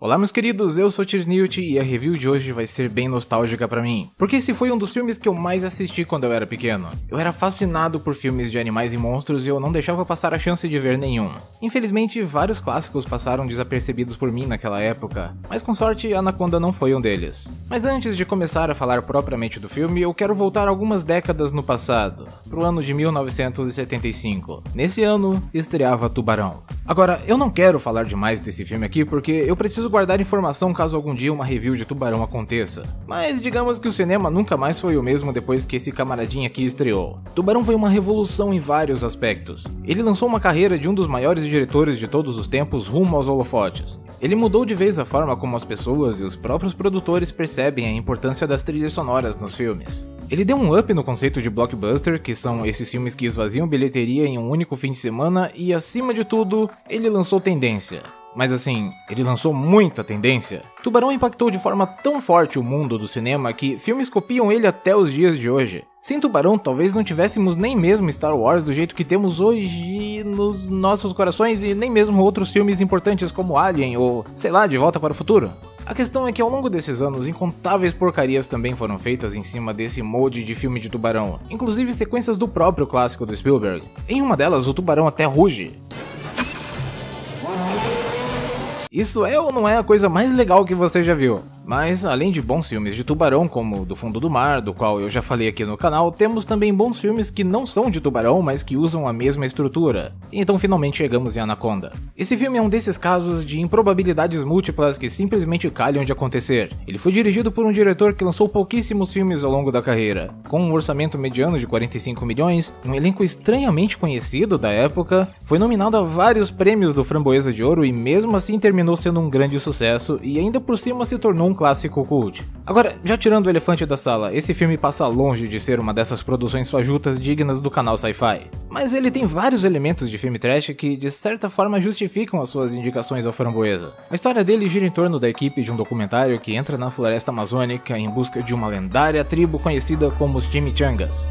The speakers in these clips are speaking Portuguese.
Olá meus queridos, eu sou Tirsnilt e a review de hoje vai ser bem nostálgica pra mim, porque esse foi um dos filmes que eu mais assisti quando eu era pequeno. Eu era fascinado por filmes de animais e monstros e eu não deixava passar a chance de ver nenhum. Infelizmente, vários clássicos passaram desapercebidos por mim naquela época, mas com sorte Anaconda não foi um deles. Mas antes de começar a falar propriamente do filme, eu quero voltar algumas décadas no passado, pro ano de 1975. Nesse ano, estreava Tubarão. Agora, eu não quero falar demais desse filme aqui porque eu preciso guardar informação caso algum dia uma review de Tubarão aconteça. Mas digamos que o cinema nunca mais foi o mesmo depois que esse camaradinho aqui estreou. Tubarão foi uma revolução em vários aspectos. Ele lançou uma carreira de um dos maiores diretores de todos os tempos rumo aos holofotes. Ele mudou de vez a forma como as pessoas e os próprios produtores percebem a importância das trilhas sonoras nos filmes. Ele deu um up no conceito de blockbuster, que são esses filmes que esvaziam bilheteria em um único fim de semana, e acima de tudo, ele lançou tendência. Mas assim, ele lançou muita tendência. Tubarão impactou de forma tão forte o mundo do cinema que filmes copiam ele até os dias de hoje. Sem Tubarão, talvez não tivéssemos nem mesmo Star Wars do jeito que temos hoje nos nossos corações e nem mesmo outros filmes importantes como Alien ou, sei lá, De Volta para o Futuro. A questão é que ao longo desses anos, incontáveis porcarias também foram feitas em cima desse molde de filme de tubarão, inclusive sequências do próprio clássico do Spielberg. Em uma delas, o tubarão até ruge. Isso é ou não é a coisa mais legal que você já viu? Mas, além de bons filmes de tubarão, como Do Fundo do Mar, do qual eu já falei aqui no canal, temos também bons filmes que não são de tubarão, mas que usam a mesma estrutura. Então finalmente chegamos em Anaconda. Esse filme é um desses casos de improbabilidades múltiplas que simplesmente calham de acontecer. Ele foi dirigido por um diretor que lançou pouquíssimos filmes ao longo da carreira, com um orçamento mediano de 45 milhões, um elenco estranhamente conhecido da época, foi nominado a vários prêmios do Framboesa de Ouro e mesmo assim terminou sendo um grande sucesso e ainda por cima se tornou um clássico cult. Agora, já tirando o elefante da sala, esse filme passa longe de ser uma dessas produções fajutas dignas do canal Sci-Fi. Mas ele tem vários elementos de filme trash que de certa forma justificam as suas indicações ao Framboesa. A história dele gira em torno da equipe de um documentário que entra na floresta amazônica em busca de uma lendária tribo conhecida como os Chimichangas.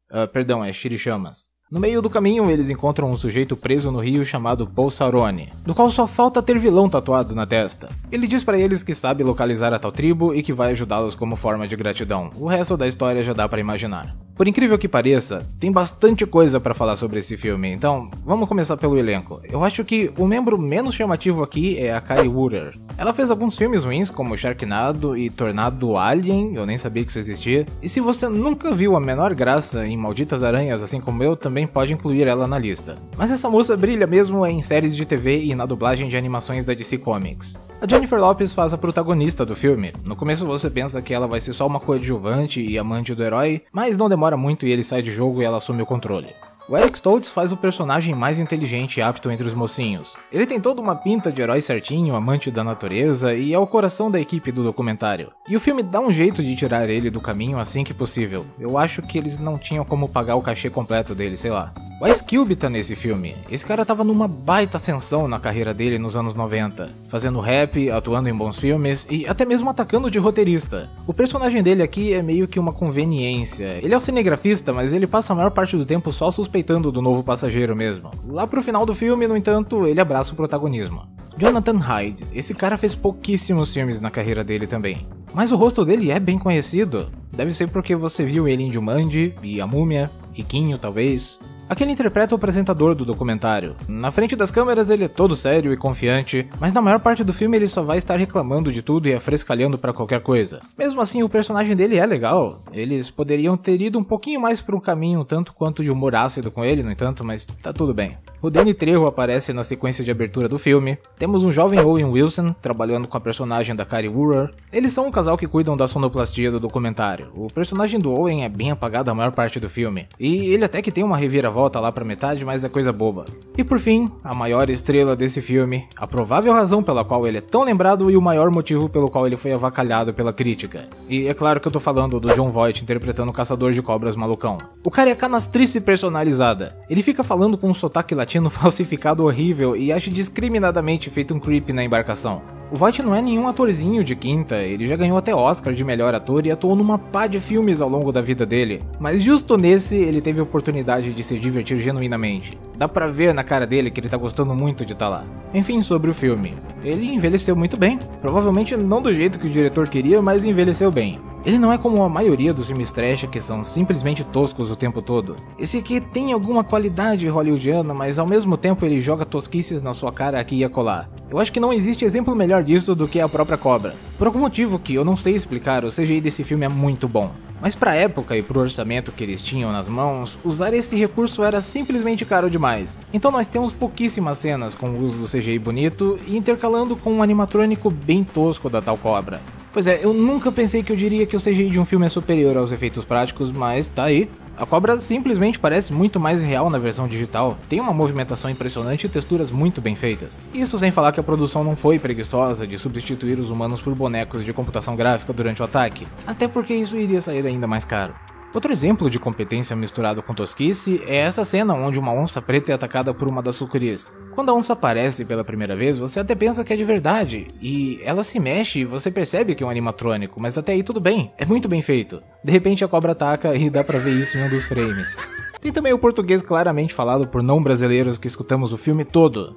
É Chirichamas. No meio do caminho, eles encontram um sujeito preso no rio chamado Paul Saurone, do qual só falta ter vilão tatuado na testa. Ele diz pra eles que sabe localizar a tal tribo e que vai ajudá-los como forma de gratidão. O resto da história já dá pra imaginar. Por incrível que pareça, tem bastante coisa pra falar sobre esse filme, então vamos começar pelo elenco. Eu acho que o membro menos chamativo aqui é a Kari Wuhrer. Ela fez alguns filmes ruins como Sharknado e Tornado Alien, eu nem sabia que isso existia. E se você nunca viu a menor graça em Malditas Aranhas, assim como eu, também pode incluir ela na lista. Mas essa moça brilha mesmo em séries de TV e na dublagem de animações da DC Comics. A Jennifer Lopez faz a protagonista do filme. No começo você pensa que ela vai ser só uma coadjuvante e amante do herói, mas não demora muito e ele sai de jogo e ela assume o controle. O Eric Stoltz faz o personagem mais inteligente e apto entre os mocinhos. Ele tem toda uma pinta de herói certinho, amante da natureza e é o coração da equipe do documentário. E o filme dá um jeito de tirar ele do caminho assim que possível. Eu acho que eles não tinham como pagar o cachê completo dele, sei lá. O Ice Cube tá nesse filme. Esse cara tava numa baita ascensão na carreira dele nos anos 90, fazendo rap, atuando em bons filmes e até mesmo atacando de roteirista. O personagem dele aqui é meio que uma conveniência. Ele é o cinegrafista, mas ele passa a maior parte do tempo só suspeitando do novo passageiro mesmo. Lá pro final do filme, no entanto, ele abraça o protagonismo. Jonathan Hyde. Esse cara fez pouquíssimos filmes na carreira dele também. Mas o rosto dele é bem conhecido. Deve ser porque você viu ele em Jumanji e A Múmia, Riquinho talvez. Aqui ele interpreta o apresentador do documentário. Na frente das câmeras ele é todo sério e confiante, mas na maior parte do filme ele só vai estar reclamando de tudo e afrescalhando pra qualquer coisa. Mesmo assim, o personagem dele é legal. Eles poderiam ter ido um pouquinho mais por um caminho tanto quanto de humor ácido com ele, no entanto, mas tá tudo bem. O Danny Trejo aparece na sequência de abertura do filme. Temos um jovem Owen Wilson trabalhando com a personagem da Kari Wuhrer. Eles são um casal que cuidam da sonoplastia do documentário. O personagem do Owen é bem apagado a maior parte do filme, e ele até que tem uma reviravolta lá pra metade, mas é coisa boba. E por fim, a maior estrela desse filme, a provável razão pela qual ele é tão lembrado e o maior motivo pelo qual ele foi avacalhado pela crítica. E é claro que eu tô falando do Jon Voight interpretando o caçador de cobras malucão. O cara é canastrice personalizada. Ele fica falando com um sotaque latino falsificado horrível e acha discriminadamente feito um creep na embarcação. O Voight não é nenhum atorzinho de quinta, ele já ganhou até Oscar de melhor ator e atuou numa pá de filmes ao longo da vida dele, mas justo nesse ele teve a oportunidade de se divertir genuinamente. Dá pra ver na cara dele que ele tá gostando muito de estar lá. Enfim, sobre o filme. Ele envelheceu muito bem, provavelmente não do jeito que o diretor queria, mas envelheceu bem. Ele não é como a maioria dos filmes trash que são simplesmente toscos o tempo todo. Esse aqui tem alguma qualidade hollywoodiana, mas ao mesmo tempo ele joga tosquices na sua cara aqui e acolá. Eu acho que não existe exemplo melhor disso do que a própria Cobra. Por algum motivo que eu não sei explicar, o CGI desse filme é muito bom. Mas pra época e pro orçamento que eles tinham nas mãos, usar esse recurso era simplesmente caro demais. Então nós temos pouquíssimas cenas com o uso do CGI bonito e intercalando com um animatrônico bem tosco da tal Cobra. Pois é, eu nunca pensei que eu diria que o CGI de um filme é superior aos efeitos práticos, mas tá aí. A Cobra simplesmente parece muito mais real na versão digital, tem uma movimentação impressionante e texturas muito bem feitas. Isso sem falar que a produção não foi preguiçosa de substituir os humanos por bonecos de computação gráfica durante o ataque, até porque isso iria sair ainda mais caro. Outro exemplo de competência misturado com tosquice é essa cena onde uma onça preta é atacada por uma das sucuris. Quando a onça aparece pela primeira vez, você até pensa que é de verdade, e ela se mexe e você percebe que é um animatrônico, mas até aí tudo bem, é muito bem feito. De repente a cobra ataca e dá pra ver isso em um dos frames. Tem também o português claramente falado por não brasileiros que escutamos o filme todo.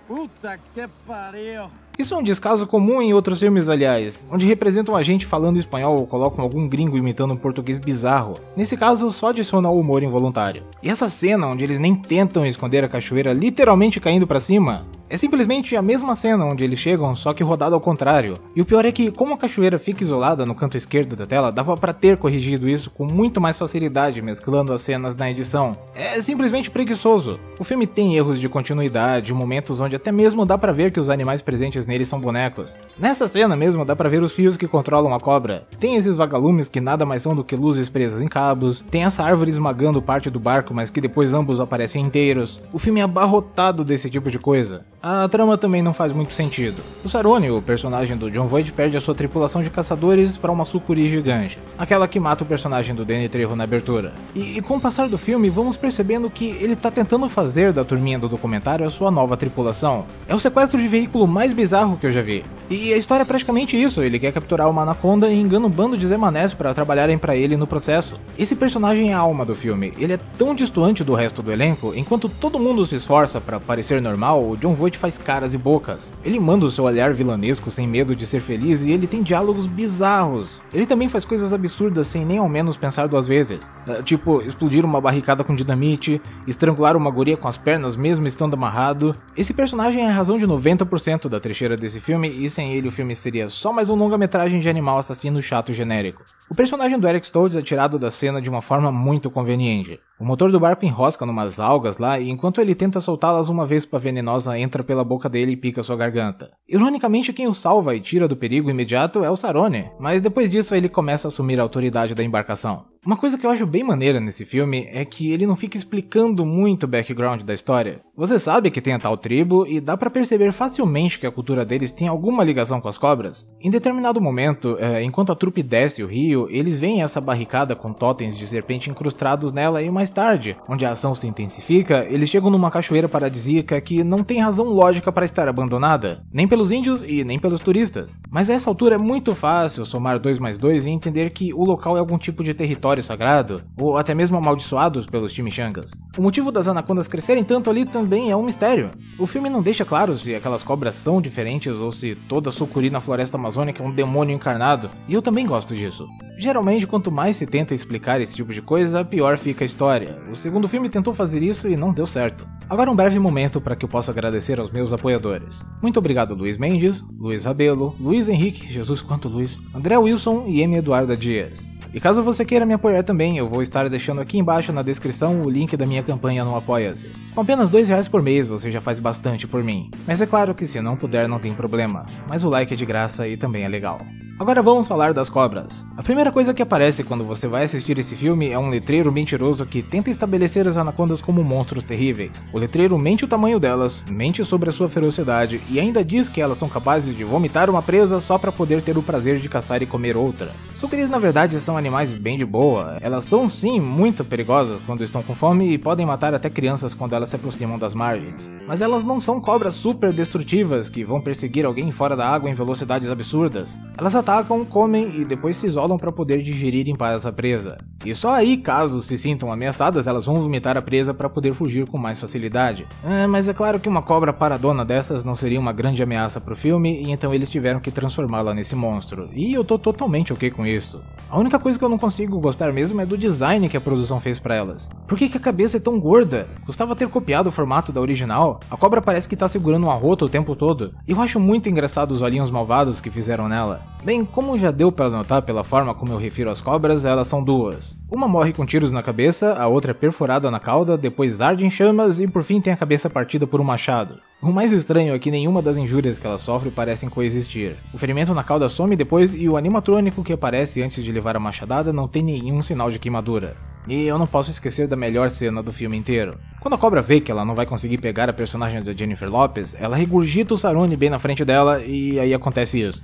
Puta que pariu! Isso é um descaso comum em outros filmes, aliás, onde representam a gente falando espanhol ou colocam algum gringo imitando um português bizarro. Nesse caso, só adiciona o humor involuntário. E essa cena onde eles nem tentam esconder a cachoeira literalmente caindo pra cima, é simplesmente a mesma cena onde eles chegam, só que rodado ao contrário. E o pior é que, como a cachoeira fica isolada no canto esquerdo da tela, dava pra ter corrigido isso com muito mais facilidade mesclando as cenas na edição. É simplesmente preguiçoso. O filme tem erros de continuidade, momentos onde até mesmo dá pra ver que os animais presentes neles são bonecos. Nessa cena mesmo dá pra ver os fios que controlam a cobra. Tem esses vagalumes que nada mais são do que luzes presas em cabos. Tem essa árvore esmagando parte do barco, mas que depois ambos aparecem inteiros. O filme é abarrotado desse tipo de coisa. A trama também não faz muito sentido. O Saroni, o personagem do Jon Voight, perde a sua tripulação de caçadores para uma sucuri gigante, aquela que mata o personagem do Danny Trejo na abertura. E com o passar do filme, vamos percebendo que ele tá tentando fazer da turminha do documentário a sua nova tripulação. É o sequestro de veículo mais bizarro que eu já vi. E a história é praticamente isso, ele quer capturar uma anaconda e engana um bando de Zé Manés para trabalharem para ele no processo. Esse personagem é a alma do filme, ele é tão distante do resto do elenco, enquanto todo mundo se esforça para parecer normal, o Jon Voight faz caras e bocas. Ele manda o seu olhar vilanesco sem medo de ser feliz e ele tem diálogos bizarros. Ele também faz coisas absurdas sem nem ao menos pensar duas vezes. Tipo, explodir uma barricada com dinamite, estrangular uma guria com as pernas mesmo estando amarrado. Esse personagem é a razão de 90% da trecheira desse filme e sem ele o filme seria só mais um longa-metragem de animal assassino chato genérico. O personagem do Eric Stoltz é tirado da cena de uma forma muito conveniente. O motor do barco enrosca numas algas lá e enquanto ele tenta soltá-las, uma vespa venenosa entra pela boca dele e pica sua garganta. Ironicamente, quem o salva e tira do perigo imediato é o Saroni, mas depois disso ele começa a assumir a autoridade da embarcação. Uma coisa que eu acho bem maneira nesse filme é que ele não fica explicando muito o background da história. Você sabe que tem a tal tribo e dá pra perceber facilmente que a cultura deles tem alguma ligação com as cobras. Em determinado momento, enquanto a trupe desce o rio, eles veem essa barricada com totens de serpente incrustados nela e mais tarde, onde a ação se intensifica, eles chegam numa cachoeira paradisíaca que não tem razão lógica para estar abandonada, nem pelos índios e nem pelos turistas. Mas a essa altura é muito fácil somar 2 mais 2 e entender que o local é algum tipo de território sagrado, ou até mesmo amaldiçoados pelos chimichangas. O motivo das anacondas crescerem tanto ali também é um mistério. O filme não deixa claro se aquelas cobras são diferentes ou se toda sucuri na floresta amazônica é um demônio encarnado, e eu também gosto disso. Geralmente, quanto mais se tenta explicar esse tipo de coisa, pior fica a história. O segundo filme tentou fazer isso e não deu certo. Agora um breve momento para que eu possa agradecer aos meus apoiadores. Muito obrigado Luiz Mendes, Luiz Rabelo, Luiz Henrique, Jesus quanto Luiz, André Wilson e M. Eduarda Dias. E caso você queira me apoiar também, eu vou estar deixando aqui embaixo na descrição o link da minha campanha no Apoia-se. Com apenas R$2 por mês você já faz bastante por mim. Mas é claro que se não puder não tem problema, mas o like é de graça e também é legal. Agora vamos falar das cobras. A primeira coisa que aparece quando você vai assistir esse filme é um letreiro mentiroso que tenta estabelecer as anacondas como monstros terríveis. O letreiro mente o tamanho delas, mente sobre a sua ferocidade e ainda diz que elas são capazes de vomitar uma presa só para poder ter o prazer de caçar e comer outra. Sucrilhos na verdade são animais bem de boa, elas são sim muito perigosas quando estão com fome e podem matar até crianças quando elas se aproximam das margens. Mas elas não são cobras super destrutivas que vão perseguir alguém fora da água em velocidades absurdas. Elas atacam, comem e depois se isolam para poder digerir em paz a presa. E só aí, caso se sintam ameaçadas, elas vão vomitar a presa para poder fugir com mais facilidade. Mas é claro que uma cobra paradona dessas não seria uma grande ameaça pro filme, e então eles tiveram que transformá-la nesse monstro. E eu tô totalmente ok com isso. A única coisa que eu não consigo gostar mesmo é do design que a produção fez para elas. Por que a cabeça é tão gorda? Custava ter copiado o formato da original. A cobra parece que tá segurando um arroto o tempo todo. E eu acho muito engraçado os olhinhos malvados que fizeram nela. Bem, como já deu para notar pela forma como eu refiro às cobras, elas são duas. Uma morre com tiros na cabeça, a outra é perfurada na cauda, depois arde em chamas e por fim tem a cabeça partida por um machado. O mais estranho é que nenhuma das injúrias que ela sofre parecem coexistir. O ferimento na cauda some depois e o animatrônico que aparece antes de levar a machadada não tem nenhum sinal de queimadura. E eu não posso esquecer da melhor cena do filme inteiro. Quando a cobra vê que ela não vai conseguir pegar a personagem da Jennifer Lopez, ela regurgita o Saroni bem na frente dela e aí acontece isso.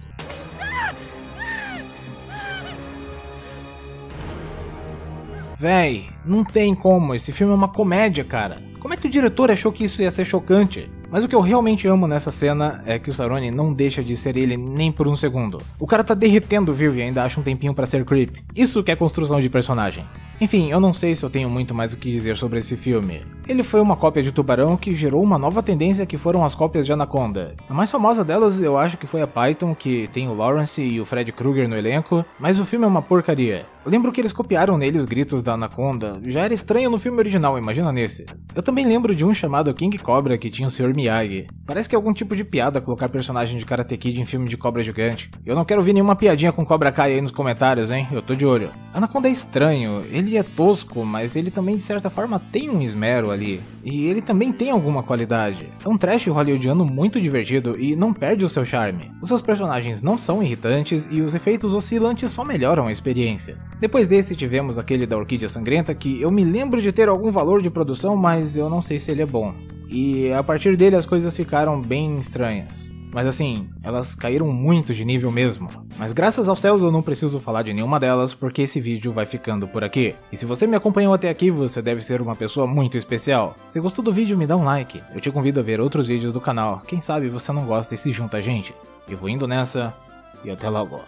Véi, não tem como, esse filme é uma comédia, cara. Como é que o diretor achou que isso ia ser chocante? Mas o que eu realmente amo nessa cena é que o Saroni não deixa de ser ele nem por um segundo. O cara tá derretendo vivo e ainda acha um tempinho pra ser creep. Isso que é construção de personagem. Enfim, eu não sei se eu tenho muito mais o que dizer sobre esse filme. Ele foi uma cópia de Tubarão que gerou uma nova tendência que foram as cópias de Anaconda. A mais famosa delas eu acho que foi a Python, que tem o Lawrence e o Fred Krueger no elenco, mas o filme é uma porcaria. Eu lembro que eles copiaram nele os gritos da Anaconda, já era estranho no filme original, imagina nesse. Eu também lembro de um chamado King Cobra que tinha o Sr. Miyagi. Parece que é algum tipo de piada colocar personagem de Karate Kid em filme de cobra gigante. Eu não quero ver nenhuma piadinha com Cobra Kai aí nos comentários, hein? Eu tô de olho. Anaconda é estranho, ele é tosco, mas ele também de certa forma tem um esmero ali. E ele também tem alguma qualidade. É um trash hollywoodiano muito divertido e não perde o seu charme. Os seus personagens não são irritantes e os efeitos oscilantes só melhoram a experiência. Depois desse tivemos aquele da Orquídea Sangrenta que eu me lembro de ter algum valor de produção, mas eu não sei se ele é bom. E a partir dele as coisas ficaram bem estranhas. Mas assim, elas caíram muito de nível mesmo. Mas graças aos céus eu não preciso falar de nenhuma delas, porque esse vídeo vai ficando por aqui. E se você me acompanhou até aqui, você deve ser uma pessoa muito especial. Se gostou do vídeo, me dá um like. Eu te convido a ver outros vídeos do canal. Quem sabe você não gosta e se junta a gente. Eu vou indo nessa, e até logo.